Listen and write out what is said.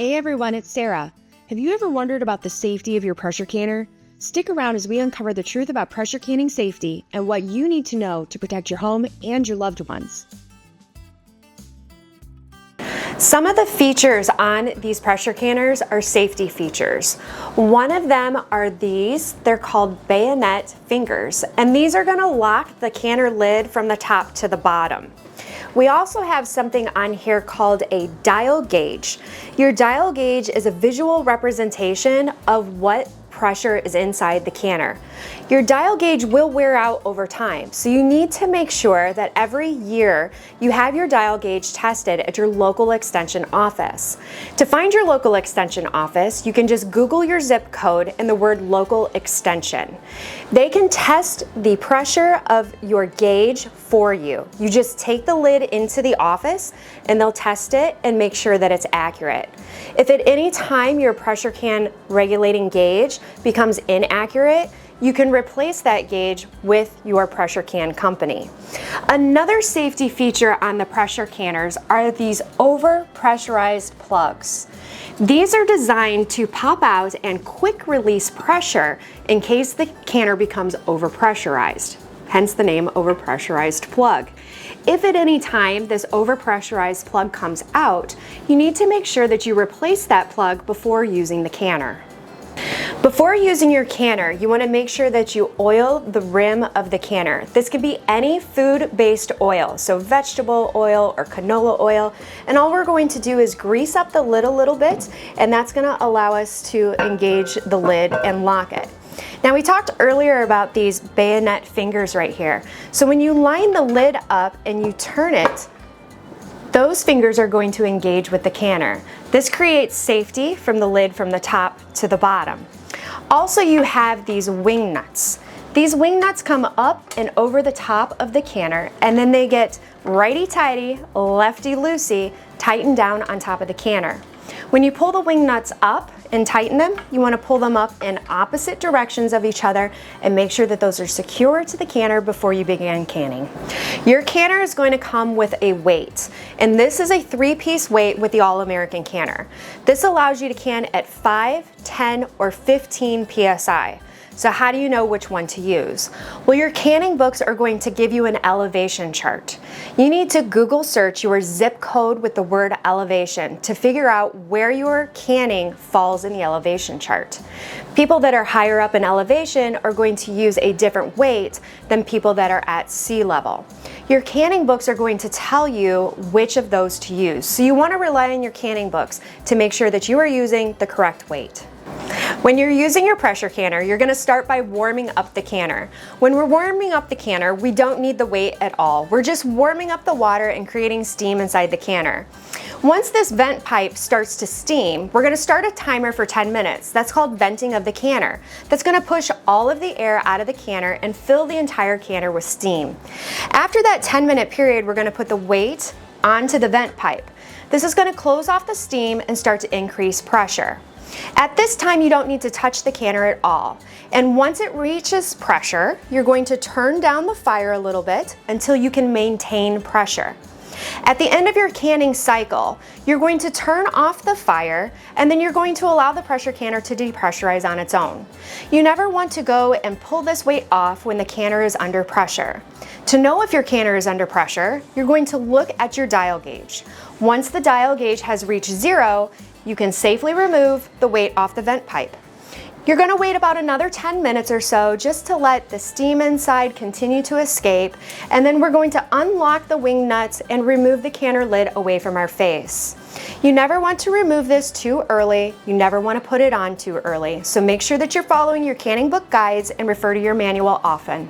Hey everyone, it's Sarah. Have you ever wondered about the safety of your pressure canner? Stick around as we uncover the truth about pressure canning safety and what you need to know to protect your home and your loved ones. Some of the features on these pressure canners are safety features. One of them are these. They're called bayonet fingers, and these are going to lock the canner lid from the top to the bottom. We also have something on here called a dial gauge. Your dial gauge is a visual representation of what pressure is inside the canner. Your dial gauge will wear out over time, so you need to make sure that every year you have your dial gauge tested at your local extension office. To find your local extension office, you can just Google your zip code and the word local extension. They can test the pressure of your gauge for you. You just take the lid into the office and they'll test it and make sure that it's accurate. If at any time your pressure can regulating gauge becomes inaccurate, you can replace that gauge with your pressure can company. Another safety feature on the pressure canners are these over-pressurized plugs. These are designed to pop out and quick release pressure in case the canner becomes over-pressurized, hence the name over-pressurized plug. If at any time this over-pressurized plug comes out, you need to make sure that you replace that plug before using the canner. Before using your canner, you want to make sure that you oil the rim of the canner. This could be any food-based oil, so vegetable oil or canola oil, and all we're going to do is grease up the lid a little bit, and that's going to allow us to engage the lid and lock it. Now, we talked earlier about these bayonet fingers right here. So when you line the lid up and you turn it, those fingers are going to engage with the canner. This creates safety from the lid from the top to the bottom. Also, you have these wing nuts. These wing nuts come up and over the top of the canner, and then they get righty-tighty, lefty-loosey, tightened down on top of the canner. When you pull the wing nuts up and tighten them, you want to pull them up in opposite directions of each other and make sure that those are secure to the canner before you begin canning. Your canner is going to come with a weight, and this is a 3-piece weight with the All-American canner. This allows you to can at 5, 10, or 15 psi. So how do you know which one to use? Well, your canning books are going to give you an elevation chart. You need to Google search your zip code with the word elevation to figure out where your canning falls in the elevation chart. People that are higher up in elevation are going to use a different weight than people that are at sea level. Your canning books are going to tell you which of those to use. So you want to rely on your canning books to make sure that you are using the correct weight. When you're using your pressure canner, you're going to start by warming up the canner. When we're warming up the canner, we don't need the weight at all. We're just warming up the water and creating steam inside the canner. Once this vent pipe starts to steam, we're going to start a timer for 10 minutes. That's called venting of the canner. That's going to push all of the air out of the canner and fill the entire canner with steam. After that 10-minute period, we're going to put the weight onto the vent pipe. This is going to close off the steam and start to increase pressure. At this time, you don't need to touch the canner at all. And once it reaches pressure, you're going to turn down the fire a little bit until you can maintain pressure. At the end of your canning cycle, you're going to turn off the fire, and then you're going to allow the pressure canner to depressurize on its own. You never want to go and pull this weight off when the canner is under pressure. To know if your canner is under pressure, you're going to look at your dial gauge. Once the dial gauge has reached 0, you can safely remove the weight off the vent pipe. You're going to wait about another 10 minutes or so just to let the steam inside continue to escape, and then we're going to unlock the wing nuts and remove the canner lid away from our face. You never want to remove this too early. You never want to put it on too early. So make sure that you're following your canning book guides and refer to your manual often.